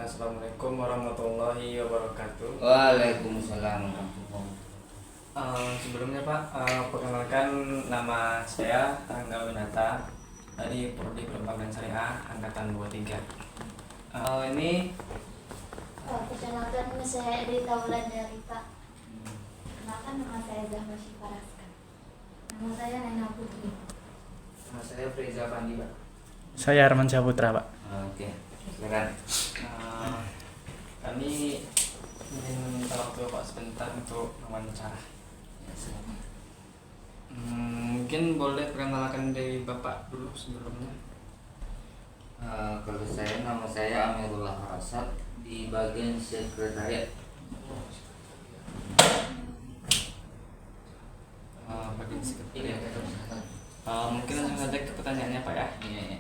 Assalamualaikum warahmatullahi wabarakatuh. Waalaikumsalam warahmatullahi Sebelumnya Pak, perkenalkan nama saya Angga Winata dari Prodi Perbankan Syariah Angkatan 23. Ini Perkenalkan, nama saya Rita Wulandari, Pak. Kenalkan, nama saya Zahra Syifaraska. Nama saya Nena Putri. Nama saya Freza Pandi, Pak. Saya Arman Saputra, Pak. Oke, silakan. kami ingin minta waktu Pak sebentar untuk wawancara. Ya, silakan. Mungkin boleh perkenalkan dari Bapak dulu sebelumnya. Kalau saya, nama saya Amirullah Rasad di bagian sekretariat. Bagian Iya, sekretariat. silakan. Mungkin langsung saja ke pertanyaannya Pak ya. Iya, iya.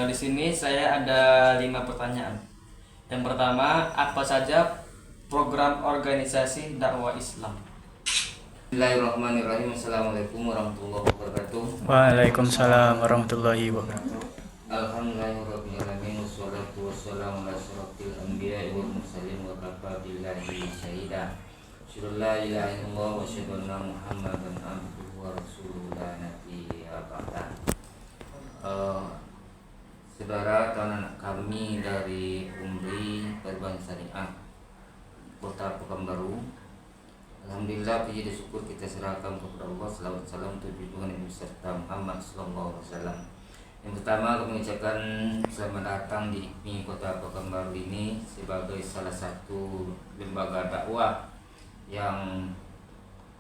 Di sini saya ada 5 pertanyaan. Yang pertama, apa saja program organisasi dakwah Islam? Bismillahirrahmanirrahim. Assalamualaikum warahmatullahi wabarakatuh. Waalaikumsalam warahmatullahi wabarakatuh. Alhamdulillahirabbil alamin wassalatu wassalamu ala asyrofil anbiya'i wal mursalin wa kafa billahi syahida. Asyhadu an la ilaha illallah wa asyhadu anna Muhammadan abduhu wa rasuluhu la nabiyya ba'da. Saudara dan anak kami dari Umri Perbankan Syariah Kota Pekanbaru, alhamdulillah puji dan syukur kita serahkan kepada Allah. Selawat salam untuk junjungan Nabi serta Muhammad sallallahu alaihi wasallam. Yang pertama, kami mengucapkan selamat datang di IKMI Kota Pekanbaru ini sebagai salah satu lembaga dakwah yang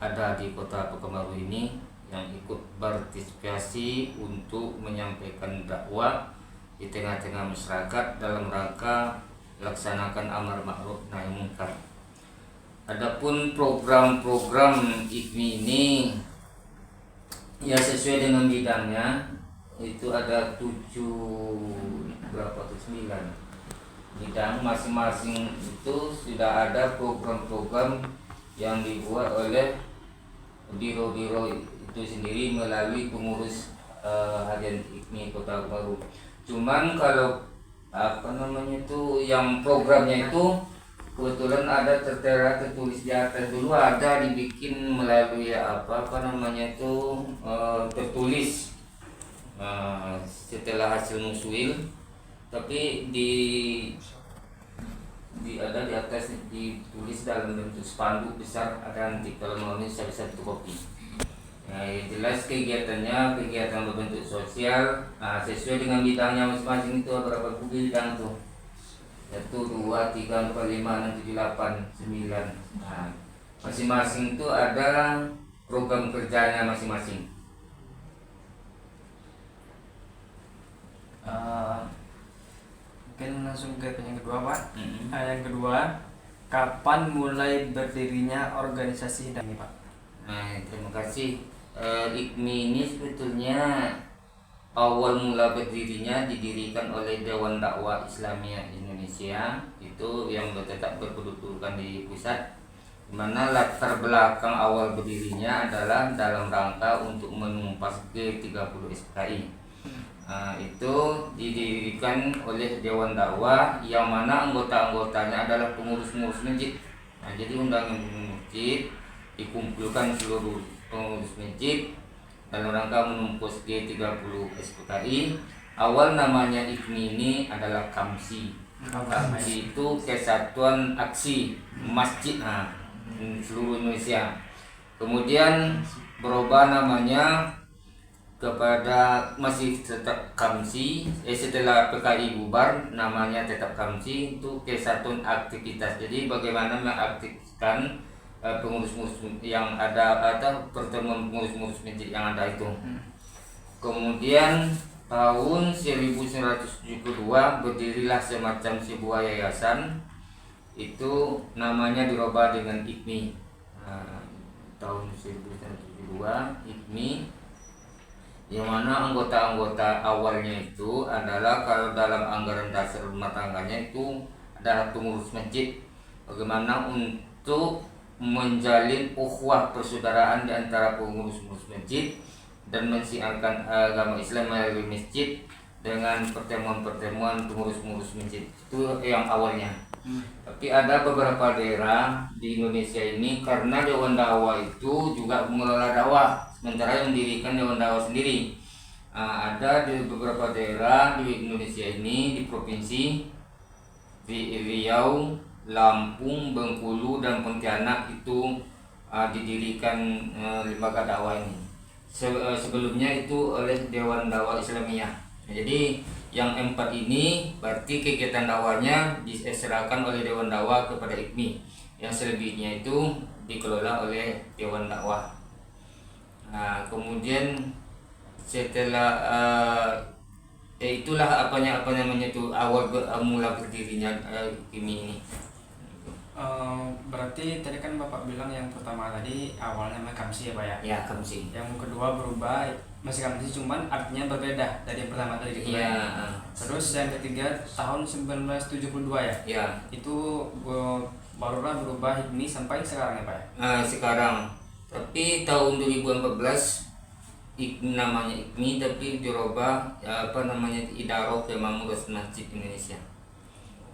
ada di Kota Pekanbaru ini, yang ikut berpartisipasi untuk menyampaikan dakwah di tengah-tengah masyarakat dalam rangka melaksanakan amar ma'ruf nahi munkar. Adapun program-program IKMI ini ya sesuai dengan bidangnya, itu ada 9 bidang. Masing-masing itu sudah ada program-program yang dibuat oleh biro-biro itu sendiri melalui pengurus harian IKMI Kota Baru. Cuman kalau yang programnya itu kebetulan ada tertulis di atas, dulu ada dibikin melalui tertulis setelah hasil musuil, tapi ada di atas ditulis dalam bentuk spanduk besar, ada nanti kalau mau ini saya bisa fotokopi. Nah, jelas kegiatannya kegiatan berbentuk sosial, sesuai dengan bidangnya masing-masing. Itu berapa bidang tuh? 1, 2, 3, 4, 5, 6, 7, 8, 9. Nah, masing-masing itu ada program kerjanya masing-masing. Mungkin langsung ke yang kedua Pak. Yang kedua, kapan mulai berdirinya organisasi ini Pak? Nah, terima kasih. IKMI ini sebetulnya awal mula berdirinya didirikan oleh Dewan Dakwah Islamiyah Indonesia, itu yang tetap berkedudukan di pusat, di mana latar belakang awal berdirinya adalah dalam rangka untuk menumpas G30 SPKI. Itu didirikan oleh Dewan Dakwah yang mana anggota-anggotanya adalah pengurus-pengurus masjid. Jadi undangan masjid dikumpulkan seluruh pengurus masjid dalam rangka menumpus G30 SPKI. Awal namanya IKMI ini adalah KAMSI. KAMSI itu Kesatuan Aksi Masjid seluruh Indonesia. Kemudian berubah namanya kepada masih tetap KAMSI. Setelah PKI bubar, namanya tetap KAMSI, itu Kesatuan Aktivitas. Jadi bagaimana mengaktifkan pengurus-pengurus yang ada pertemuan pengurus-pengurus masjid yang ada itu. Kemudian tahun 1972 berdirilah semacam sebuah yayasan, itu namanya dirubah dengan IKMI. Tahun 1972 IKMI, yang mana anggota-anggota awalnya itu adalah, kalau dalam anggaran dasar rumah tangganya itu adalah pengurus masjid, bagaimana untuk menjalin ukhuwah persaudaraan di antara pengurus masjid dan mensiarkan agama Islam melalui masjid dengan pertemuan-pertemuan pengurus-pengurus masjid itu yang awalnya. Tapi ada beberapa daerah di Indonesia ini karena Dewan Dakwah itu juga mengelola dakwah, sementara yang mendirikan Dewan Dakwah sendiri. Ada di beberapa daerah di Indonesia ini, di provinsi di Riau, Lampung, Bengkulu, dan Pontianak itu didirikan lembaga dakwah ini. Sebelumnya itu oleh Dewan Dakwah Islamiyah. Jadi yang 4 ini berarti kegiatan dakwahnya diserahkan oleh Dewan Dakwah kepada IKMI. Yang selebihnya itu dikelola oleh Dewan Dakwah. Nah, kemudian setelah itulah apa namanya itu awal mula berdirinya IKMI ini. Berarti tadi kan Bapak bilang yang pertama tadi awalnya Kamsi ya Pak ya? Ya, Kamsi. Yang kedua berubah masih Kamsi, cuman artinya berbeda dari yang pertama tadi gitu Ya. Terus yang ketiga tahun 1972 ya? Ya. Itu barulah berubah IKMI sampai sekarang ya Pak ya? Sekarang. Tapi tahun 2014 namanya IKMI tapi dirubah Idaroh ke Mengurus Masjid Indonesia.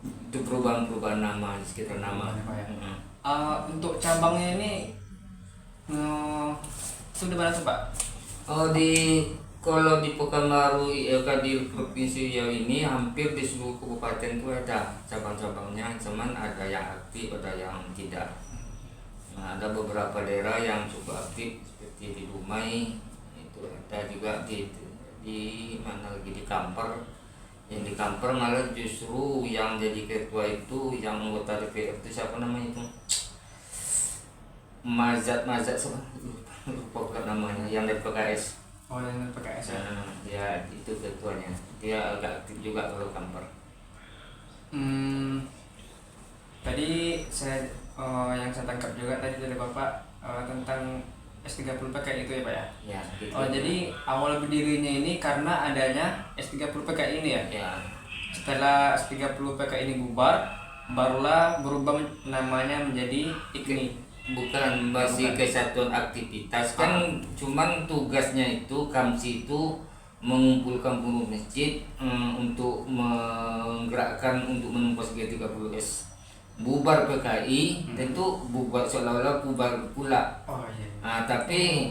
Itu perubahan nama di sekitar nama. Untuk cabangnya ini sudah mana tuh Pak? Kalau di Pekanbaru di provinsi Riau ini hampir di seluruh kabupaten itu ada cabang-cabangnya, cuman ada yang aktif, ada yang tidak. Ada beberapa daerah yang cukup aktif seperti di Dumai, itu ada juga di mana lagi di Kampar. Yang di Kampar malah justru yang jadi ketua itu yang anggota DPR itu siapa namanya itu? Mazat lupa namanya, yang dari PKS. Oh, yang dari PKS ya? Ya itu ketuanya, dia agak aktif juga kalau Kampar. Tadi yang saya tangkap juga tadi dari Bapak tentang S30 PKI itu ya Pak ya? Ya, gitu. Jadi awal berdirinya ini karena adanya S30 PKI ini ya? Ya. Setelah S30 PKI ini bubar, barulah berubah namanya menjadi IKMI. Bukan, masih kesatuan aktivitas kan, cuman tugasnya itu Kamsi itu mengumpulkan pengurus masjid untuk menggerakkan untuk menumpas G30S. Bubar PKI tentu bubar seolah-olah bubar pula. Oh iya. Tapi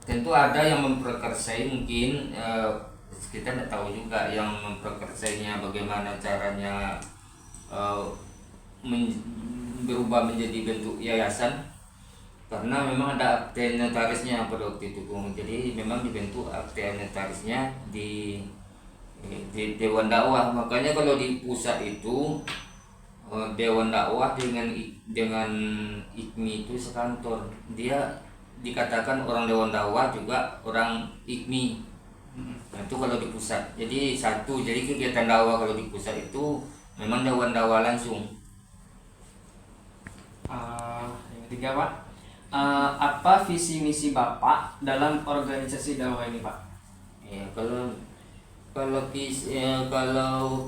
tentu ada yang memperkersai mungkin, kita tidak tahu juga yang memperkersainya bagaimana caranya berubah menjadi bentuk yayasan, karena memang ada akte notarisnya pada waktu itu. Jadi memang dibentuk akte notarisnya di Dewan Dakwah. Makanya kalau di pusat itu Dewan Dakwah dengan IKMI itu sekantor. Dia dikatakan orang Dewan Dakwah juga orang IKMI. Nah, itu kalau di pusat. Jadi satu, jadi kegiatan dakwah kalau di pusat itu memang Dewan Dakwah langsung. Yang ketiga Pak, apa visi misi Bapak dalam organisasi dakwah ini Pak? Ya, kalau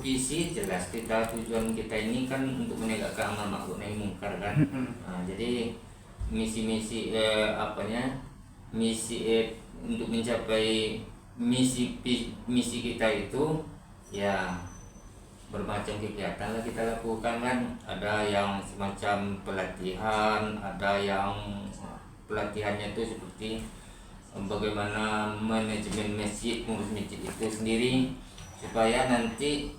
visi jelas, tujuan kita ini kan untuk menegakkan amar ma'ruf nahi munkar kan. Jadi misi untuk mencapai misi kita itu ya bermacam kegiatan lah kita lakukan kan. Ada yang semacam pelatihan, ada yang pelatihannya itu seperti bagaimana manajemen masjid, mengurus masjid itu sendiri, supaya nanti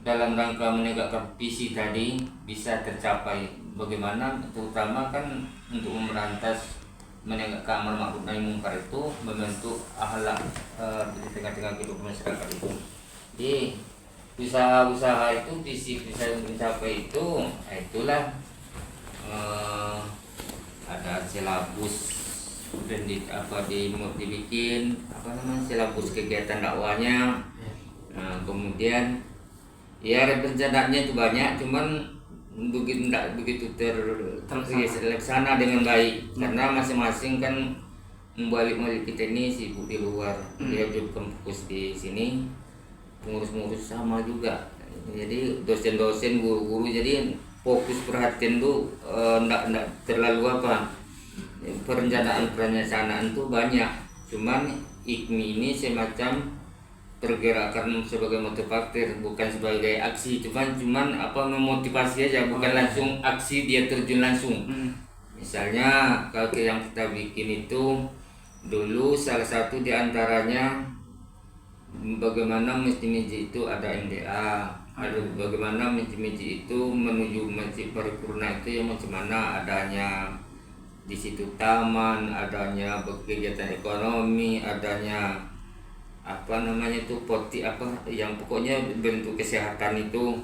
dalam rangka menegakkan visi tadi bisa tercapai. Bagaimana terutama kan untuk memberantas menegakkan amar ma'ruf nahi munkar itu, membentuk akhlak di tengah-tengah kehidupan masyarakat itu. Jadi usaha-usaha itu visi bisa mencapai itu, itulah ada silabus dan dibikin silabus kegiatan dakwahnya. Kemudian ya rencananya itu banyak, cuman begitu terlaksana dengan baik, karena masing-masing kan membalik kita ini sibuk di luar, dia juga fokus di sini, pengurus-pengurus sama juga, jadi dosen-dosen, guru-guru, jadi fokus perhatian tuh enggak terlalu perencanaan tuh banyak, cuman IKMI ini semacam pergerakan sebagai motivator, bukan sebagai aksi, cuman apa, memotivasi aja, bukan langsung aksi dia terjun langsung. Misalnya kalau yang kita bikin itu dulu salah satu diantaranya bagaimana masjid-masjid itu ada MDA, ada bagaimana masjid-masjid itu menuju masjid paripurna itu yang macam mana adanya di situ taman, adanya kegiatan ekonomi, adanya apa namanya itu poti apa yang pokoknya bentuk kesehatan itu,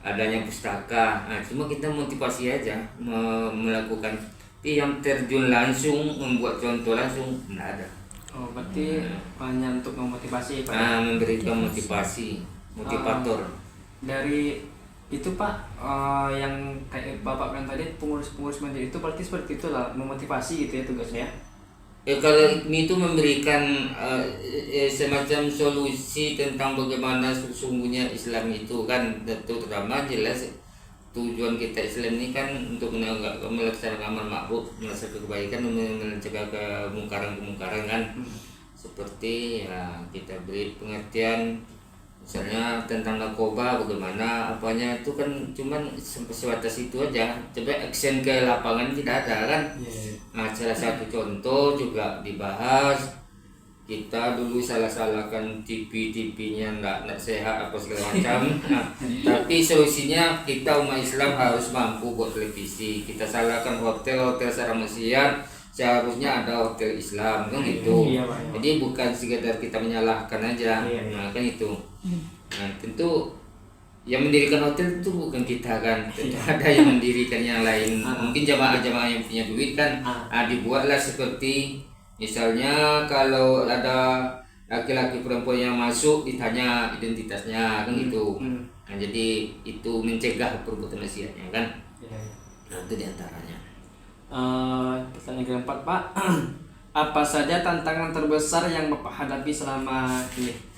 adanya pustaka. Nah, cuma kita motivasi aja melakukan, tapi yang terjun langsung membuat contoh langsung tidak ada. Oh, berarti hanya untuk memotivasi Pak. Nah, memberikan motivasi, motivator. Dari itu Pak, yang kayak Bapak bilang tadi, pengurus-pengurus masjid itu berarti seperti itulah, memotivasi gitu ya tugasnya. Kalau ini itu memberikan semacam solusi tentang bagaimana sesungguhnya Islam itu kan, terutama jelas tujuan kita Islam ini kan untuk melaksanakan amal ma'ruf, melaksanakan kebaikan, mencegah kemungkaran kan. Seperti ya kita beri pengertian misalnya tentang narkoba, bagaimana apanya itu kan cuman sebatas itu aja. Coba action ke lapangan tidak ada kan. Nah, salah satu contoh juga dibahas, kita dulu salah-salahkan TV-nya nggak sehat apa segala macam. Nah, tapi solusinya kita umat Islam harus mampu buat televisi. Kita salahkan hotel secara maksiat, seharusnya ada hotel Islam kan gitu. Iya, Pak, iya. Jadi bukan sekedar kita menyalahkan aja. Nah, kan itu. Nah, tentu yang mendirikan hotel itu bukan kita kan, tentu ada yang mendirikan yang lain. Mungkin jamaah-jamaah yang punya duit kan. Dibuatlah seperti misalnya kalau ada laki-laki perempuan yang masuk ditanya identitasnya kan gitu. Nah, jadi itu mencegah perbuatan maksiatnya kan. Nah, itu diantaranya. Pertanyaan keempat Pak, apa saja tantangan terbesar yang Bapak hadapi selama ini?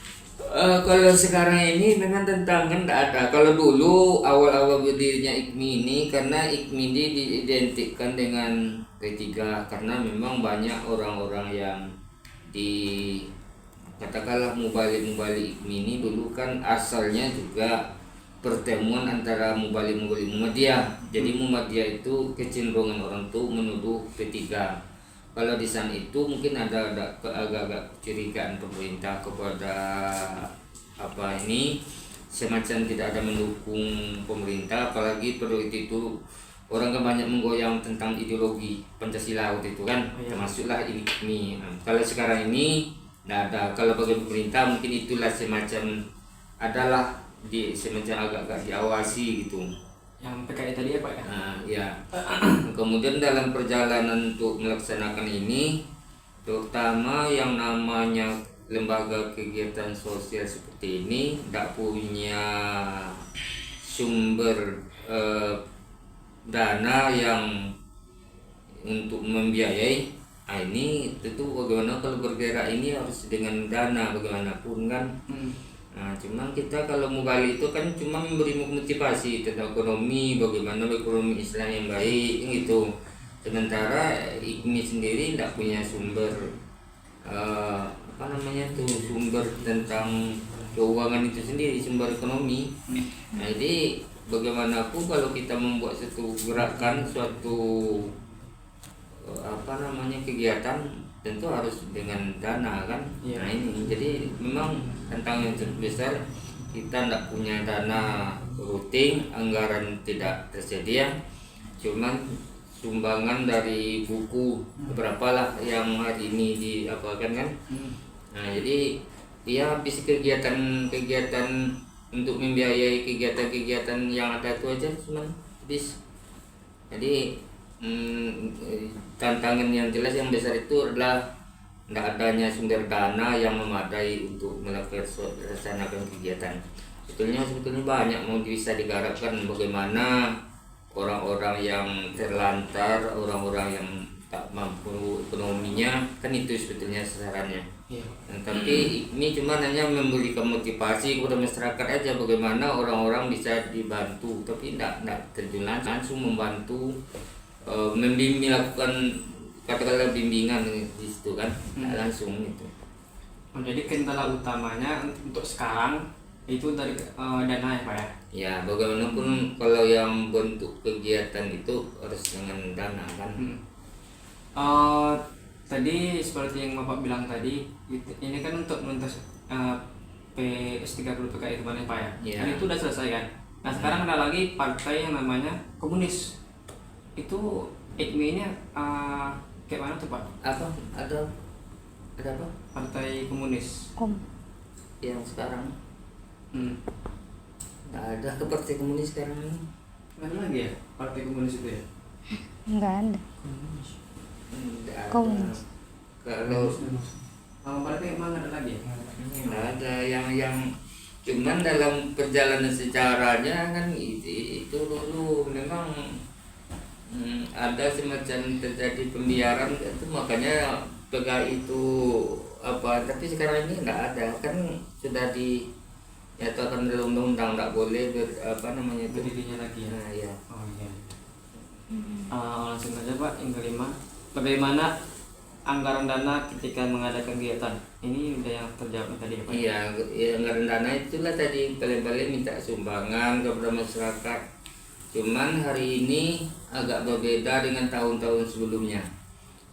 Kalau sekarang ini memang tantangan tidak ada. Kalau dulu awal-awal berdirinya IKMI ini, karena IKMI ini diidentikan dengan P3 karena memang banyak orang-orang yang katakanlah mubalik IKMI ini dulu kan asalnya juga pertemuan antara mubalik Muhammadiyah. Jadi Muhammadiyah itu kecenderungan orang tuh menuduh P3. Kalau di sana itu mungkin ada agak-agak kecurigaan pemerintah kepada apa ini, semacam tidak ada mendukung pemerintah, apalagi pada waktu itu orang kan banyak menggoyang tentang ideologi Pancasila waktu itu kan, termasuklah ini. Kalau sekarang ini tidak ada. Kalau bagi pemerintah mungkin itulah semacam adalah semacam agak-agak diawasi gitu. Yang PKI tadi ya Pak ya? Ya. Kemudian dalam perjalanan untuk melaksanakan ini, terutama yang namanya lembaga kegiatan sosial seperti ini tidak punya sumber dana yang untuk membiayai. Ini tentu bagaimana kalau bergerak ini harus dengan dana bagaimanapun kan. Nah, cuman kita kalau mubalik itu kan cuma memberi motivasi tentang ekonomi, bagaimana ekonomi Islam yang baik gitu. Sementara IKMI sendiri tidak punya sumber sumber tentang keuangan itu sendiri, sumber ekonomi. Nah, jadi bagaimanapun kalau kita membuat suatu gerakan, suatu kegiatan, tentu harus dengan dana kan. Nah, ini jadi memang tantangan yang terbesar, kita tidak punya dana rutin, anggaran tidak tersedia, cuman sumbangan dari buku beberapa lah yang hari ini diapakan kan. Nah, jadi dia habis kegiatan untuk membiayai kegiatan-kegiatan yang ada itu aja cuman habis. Jadi tantangan yang jelas yang besar itu adalah tidak adanya sumber dana yang memadai untuk melaksanakan kegiatan. Sebetulnya banyak mau bisa digarapkan, bagaimana orang-orang yang terlantar, orang-orang yang tak mampu ekonominya, kan itu sebetulnya sasarannya. Tapi ini cuma hanya memberikan motivasi kepada masyarakat aja, bagaimana orang-orang bisa dibantu, tapi tidak terjun langsung membantu, membimbing, melakukan katakanlah bimbingan di situ kan, tidak langsung gitu. Jadi kendala utamanya untuk sekarang itu dari dana ya Pak ya. Ya, bagaimanapun kalau yang bentuk kegiatan itu harus dengan dana kan. Tadi seperti yang Bapak bilang tadi, ini kan untuk menuntas PS30 PKI kemarin Pak ya. Iya. Kan itu udah selesai kan. Nah sekarang ada lagi partai yang namanya komunis. Itu IKMI-nya kayak mana tuh Pak? Apa? Ada apa? Partai komunis. Yang sekarang Hmm. nggak ada ke partai komunis sekarang ini. Nggak ada lagi ya partai komunis itu ya? Enggak ada. Nggak ada. Komunis. Kalau Partai emang ada lagi ya? nggak ada yang cuman dalam perjalanan sejarahnya kan itu dulu memang ada semacam terjadi pembiaran itu, makanya PKI itu apa, tapi sekarang ini nggak ada kan, sudah dinyatakan dalam undang-undang nggak boleh itu Berdirinya lagi ya? nah, ya. Oh iya. Langsung aja Pak, yang kelima, bagaimana anggaran dana ketika mengadakan kegiatan? Ini udah yang terjawab tadi ya Pak? Iya, anggaran dana itulah tadi paling-paling minta sumbangan kepada masyarakat. Cuman hari ini agak berbeda dengan tahun-tahun sebelumnya.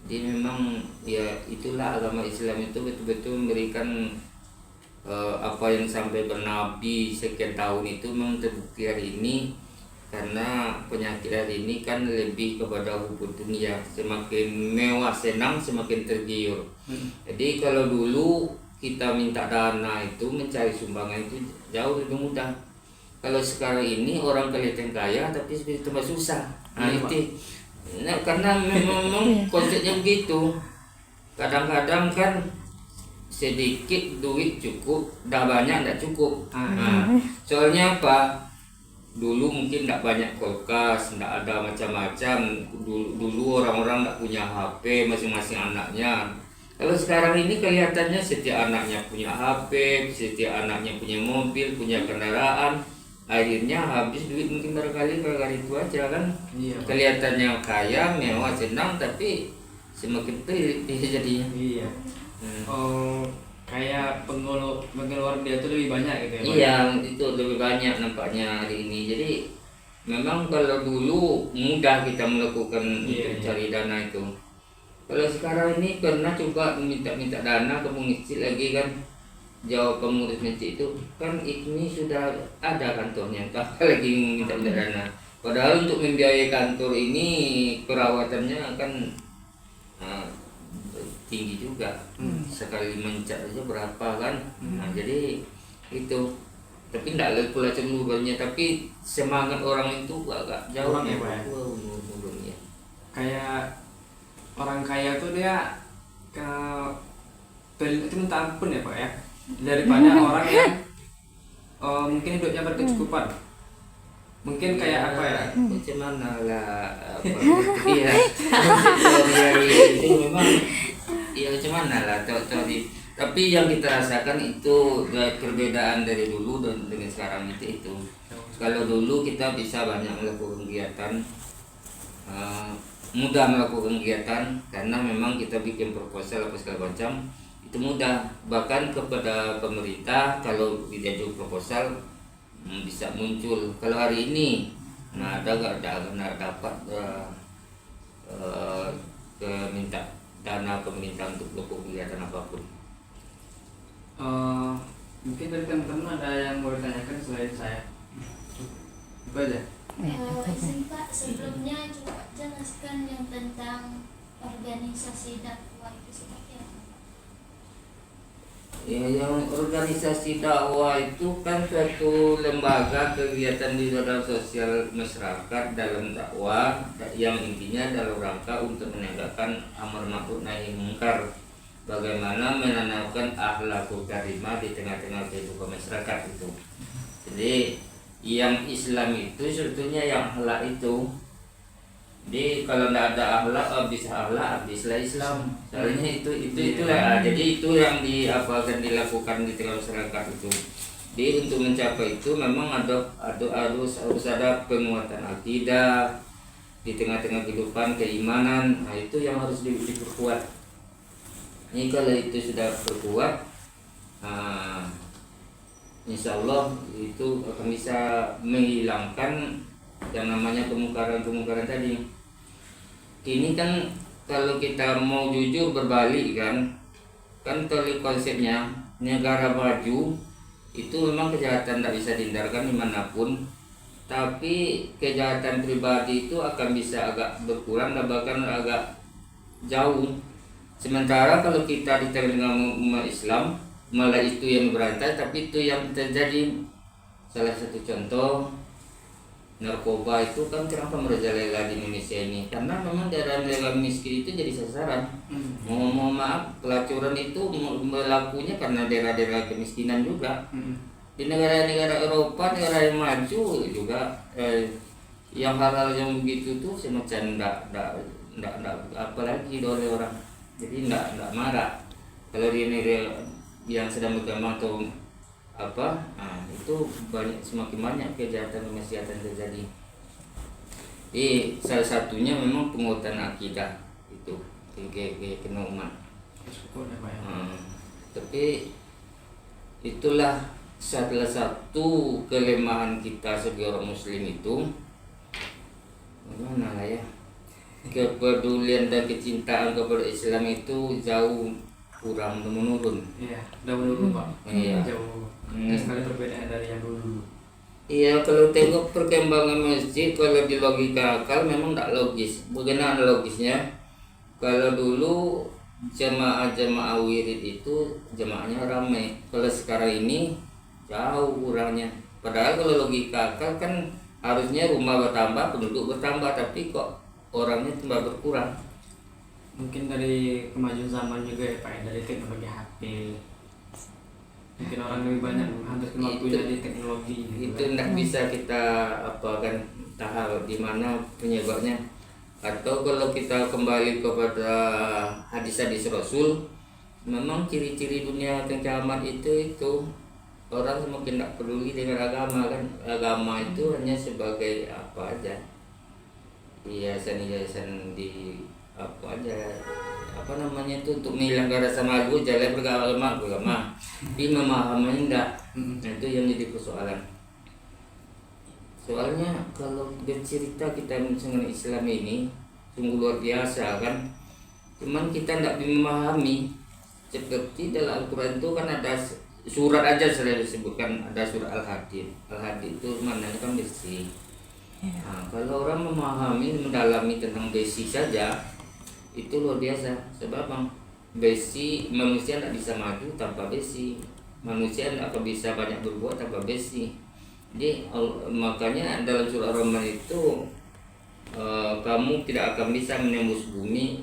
Jadi memang ya itulah agama Islam itu betul-betul memberikan apa yang sampai bernabi sekian tahun itu memang terbukti hari ini, karena penyakit hari ini kan lebih kepada hubud dunia, semakin mewah senang semakin tergiur. Jadi kalau dulu kita minta dana itu mencari sumbangan itu jauh lebih mudah. Kalau sekarang ini orang kelihatan kaya tapi tambah susah. Nah, Iya, Pak. itu nah, karena memang konsepnya begitu. Kadang-kadang kan sedikit duit cukup, dah banyak tidak cukup. Nah, soalnya apa? Dulu mungkin tidak banyak kulkas, tidak ada macam-macam. Dulu orang-orang tidak punya HP masing-masing anaknya. Kalau sekarang ini kelihatannya setiap anaknya punya HP, setiap anaknya punya mobil, punya kendaraan. Akhirnya habis duit mungkin barangkali itu aja kan. Iya. Kelihatannya kaya, mewah, senang, tapi semakin pelit dia jadinya. Iya. Kayak pengeluaran dia tuh lebih banyak gitu ya Pak? Iya, itu lebih banyak nampaknya hari ini. Jadi memang kalau dulu mudah kita melakukan Iya, untuk cari dana itu. Kalau sekarang ini pernah coba minta dana ke pengisi lagi kan, jawab pengurus masjid itu kan ini sudah ada kantornya, tak lagi minta dana. Padahal untuk membiayai kantor ini perawatannya kan tinggi juga. Sekali mencat aja berapa kan. Nah, jadi itu, tapi tidak pula cemburuannya, tapi semangat orang itu agak jauh Kurang ya, Pak, ya? menurunnya. Kayak orang kaya tuh dia itu minta ampun ya Pak ya, daripada orang yang mungkin hidupnya berkecukupan. Mungkin kayak apa ya? Macam mana lah apa gitu ya. Itu memang ya macam mana lah tapi yang kita rasakan itu perbedaan dari dulu dan dengan sekarang itu. Kalau dulu kita bisa banyak melakukan kegiatan, mudah melakukan kegiatan karena memang kita bikin proposal apa segala macam itu mudah, bahkan kepada pemerintah kalau diajukan proposal bisa muncul. Kalau hari ini nggak dapat minta dana pemerintah untuk melakukan kegiatan apapun. Mungkin dari teman-teman ada yang mau ditanyakan selain saya? Itu aja. Izin Pak, sebelumnya coba jelaskan yang tentang organisasi dakwah itu seperti apa? Ya, yang organisasi dakwah itu kan suatu lembaga kegiatan di dalam sosial masyarakat dalam dakwah yang intinya dalam rangka untuk menegakkan amar ma'ruf nahi mungkar, bagaimana menanamkan akhlakul karimah di tengah-tengah kehidupan masyarakat itu. Jadi yang Islam itu sebetulnya yang akhlak itu. Jadi kalau tidak ada akhlak, habislah Islam. Soalnya itulah. Jadi itu yang akan dilakukan di tengah masyarakat itu. Jadi untuk mencapai itu memang harus ada penguatan akidah di tengah-tengah kehidupan keimanan. Nah itu yang harus diperkuat. Ini kalau itu sudah berkuat, insya Allah itu akan bisa menghilangkan yang namanya kemungkaran-kemungkaran tadi. Ini kan kalau kita mau jujur berbalik kan kalau konsepnya negara maju itu memang kejahatan tidak bisa dihindarkan dimanapun, tapi kejahatan pribadi itu akan bisa agak berkurang dan bahkan agak jauh. Sementara kalau kita di tengah umat Islam malah itu yang berantai, tapi itu yang terjadi. Salah satu contoh narkoba itu kan kenapa merajalela di Indonesia ini, karena memang daerah-daerah miskin itu jadi sasaran. Mohon maaf, pelacuran itu melakunya karena daerah-daerah kemiskinan juga. Di negara-negara Eropa, negara yang maju juga yang hal-hal yang begitu tuh semacam enggak apalagi oleh orang, jadi enggak marah. Kalau di negara yang sedang berkembang atau apa, itu semakin banyak kejahatan terjadi. Jadi salah satunya memang penguatan akidah itu kena umat. Tapi itulah salah satu kelemahan kita sebagai orang Muslim itu, mana lah ya, kepedulian dan kecintaan kepada Islam itu jauh kurang menurun. Iya, udah menurun Pak. Iya. Jauh. Sekali perbedaan dari yang dulu. Iya, kalau tengok perkembangan masjid, kalau di logika akal memang tak logis. Bagaimana logisnya? Kalau dulu jemaah wirid itu jemaahnya ramai. Kalau sekarang ini jauh kurangnya. Padahal kalau logika akal kan harusnya rumah bertambah, penduduk bertambah, tapi kok orangnya tambah berkurang. Mungkin dari kemajuan zaman juga ya Pak, ya, dari teknologi HP. Mungkin orang lebih banyak menghabiskan waktunya di teknologi. Itu tidak bisa kita kan tahu di mana penyebabnya. Atau kalau kita kembali kepada hadis-hadis Rasul, memang ciri-ciri dunia kiamat itu orang semakin tidak peduli dengan agama kan. Agama itu hanya sebagai apa aja, hiasan-hiasan di apa aja, apa namanya itu, untuk menghilangkan rasa malu jalan beragama tapi memahaminya enggak. Nah, itu yang jadi persoalan. Soalnya kalau bercerita kita mengenai Islam ini sungguh luar biasa kan, cuman kita tidak memahami. Seperti dalam Al-Quran itu kan ada surat aja saya disebutkan, ada surat Al-Hadid. Al-Hadid itu maknanya kan besi. Nah, kalau orang memahami, mendalami tentang besi saja itu luar biasa. Sebab besi, manusia tidak bisa maju tanpa besi, manusia tidak akan bisa banyak berbuat tanpa besi. Jadi makanya dalam surah Ar-Rahman itu kamu tidak akan bisa menembus bumi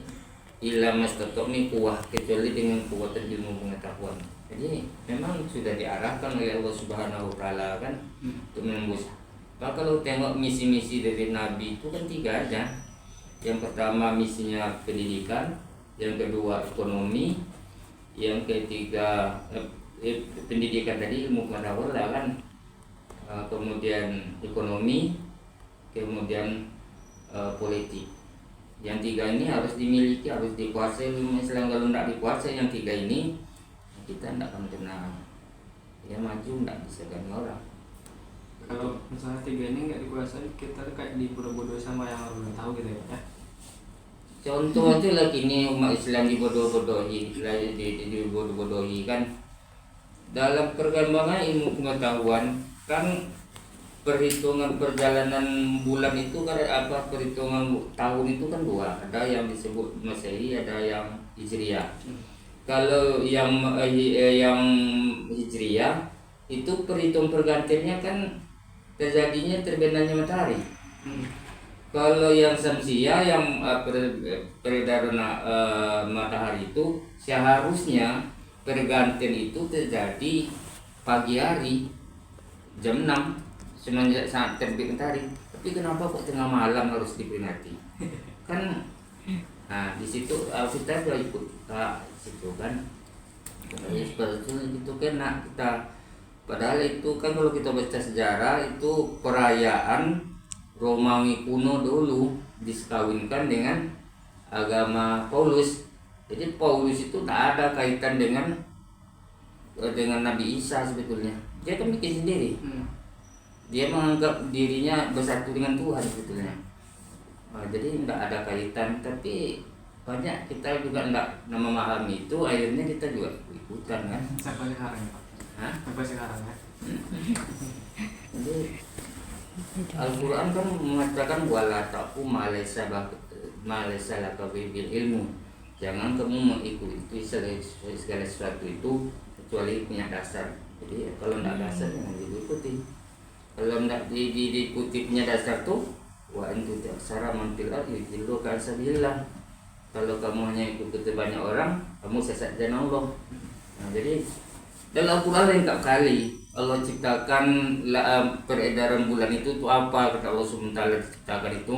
illa mastata'tum quwwah, kecuali dengan kekuatan ilmu pengetahuan. Jadi memang sudah diarahkan oleh Allah Subhanahu wa taala kan untuk menembus. Nah, kalau tengok misi-misi dari Nabi itu kan 3 aja. Yang pertama misinya pendidikan, yang kedua ekonomi, yang ketiga pendidikan tadi ilmu pengetahuan lah kan, kemudian ekonomi, kemudian politik. Yang 3 ini harus dimiliki, harus dikuasai. Misalnya kalau tidak dikuasai yang 3 ini, kita tidak akan kena ya maju, tidak bisa ganti orang. Kalau misalnya 3 ini nggak dikuasai, kita kayak dibodoh-bodoh sama yang orang belum tahu gitu ya. Contoh aja lah kini umat Islam dibodoh-bodohi kan. Dalam perkembangan ilmu pengetahuan kan, perhitungan perjalanan bulan itu kan apa, perhitungan tahun itu kan 2, ada yang disebut Masehi, ada yang Hijriah. Kalau yang Hijriah itu perhitungan pergantiannya kan terjadinya terbenamnya matahari. Kalau yang Syamsiyah, yang peredaran matahari itu seharusnya pergantian itu terjadi pagi hari jam 6 semenjak saat terbit matahari. Tapi kenapa kok tengah malam harus diperingati? Kan nah di situ kita sudah ikut situ kan. Seperti itu kena kita. Padahal itu kan kalau kita baca sejarah itu perayaan Romawi kuno dulu disekawinkan dengan agama Paulus. Jadi Paulus itu tak ada kaitan dengan dengan Nabi Isa sebetulnya. Dia kan bikin sendiri. Dia menganggap dirinya bersatu dengan Tuhan sebetulnya. Jadi tidak ada kaitan, tapi banyak kita juga tidak memahami itu, akhirnya kita juga ikutan kan. Sampai sekarang ya Pak. Hah? Sampai sekarang ya. Jadi Al-Quran kan mengatakan wala taku malesa laka bil ilmu. Jangan kamu mengikuti segala sesuatu itu kecuali punya dasar. Jadi kalau tidak dasar jangan diikuti. Kalau tidak diikuti punya dasar tuh wa antu ta'sara man fil ardi yudilluka an sabilillah. Kalau kamu hanya ikuti banyak orang, kamu sesat jalan Allah. Nah, jadi dalam Al-Quran lengkap kali Allah ciptakan peredaran bulan itu tuh apa, kata Allah SWT ciptakan itu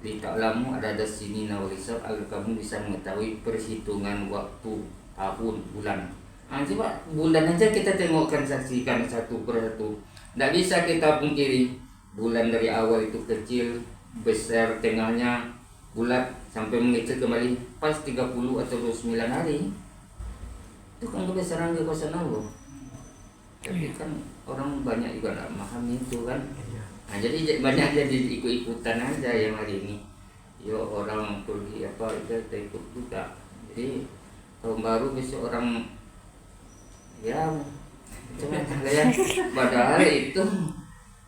di ta'lamu ada sini nawarisab agar kamu bisa mengetahui perhitungan waktu, tahun, bulan. Nah, coba bulan aja kita tengokkan, saksikan satu per satu. Tidak bisa kita pungkiri bulan dari awal itu kecil, besar, tengahnya bulat sampai mengecil kembali pas 30 atau 29 hari. Itu kan kebesaran kekuasaan Allah. Tapi kan orang banyak juga tidak memahami itu kan. Nah, jadi banyak jadi ikut-ikutan aja yang hari ini. Yo orang pergi apa itu kita ikut juga. Jadi tahun baru besok orang ya cuma ya padahal itu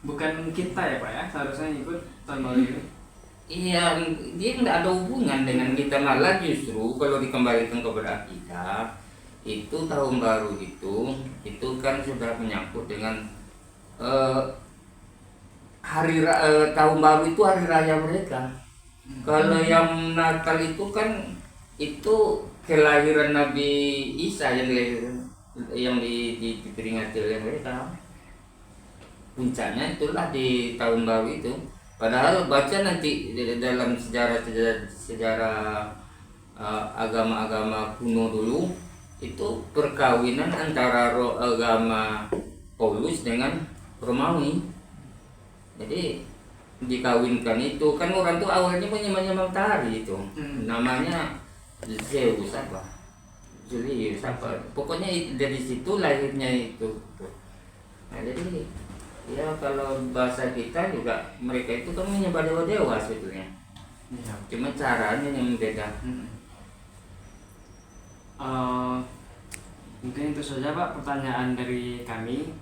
Bukan kita ya Pak ya, seharusnya ikut tahun baru ini. iya, dia tidak ada hubungan dengan kita, malah justru kalau dikembalikan kepada kita itu tahun baru itu kan sudah menyangkut dengan tahun baru itu hari raya mereka. Kalau yang Natal itu kan itu kelahiran Nabi Isa yang diperingati oleh mereka. Puncaknya itulah di tahun baru itu. Padahal baca nanti dalam sejarah agama-agama kuno dulu itu perkawinan antara agama Paulus dengan Romawi. Jadi dikawinkan itu kan orang tuh awalnya menyembah matahari itu. Namanya Zeus apa? Julius apa? Pokoknya dari situ lahirnya itu. Nah, jadi ya kalau bahasa kita juga mereka itu kan menyembah dewa-dewa sebetulnya. Iya. Cuma caranya yang beda. Mungkin itu saja Pak pertanyaan dari kami.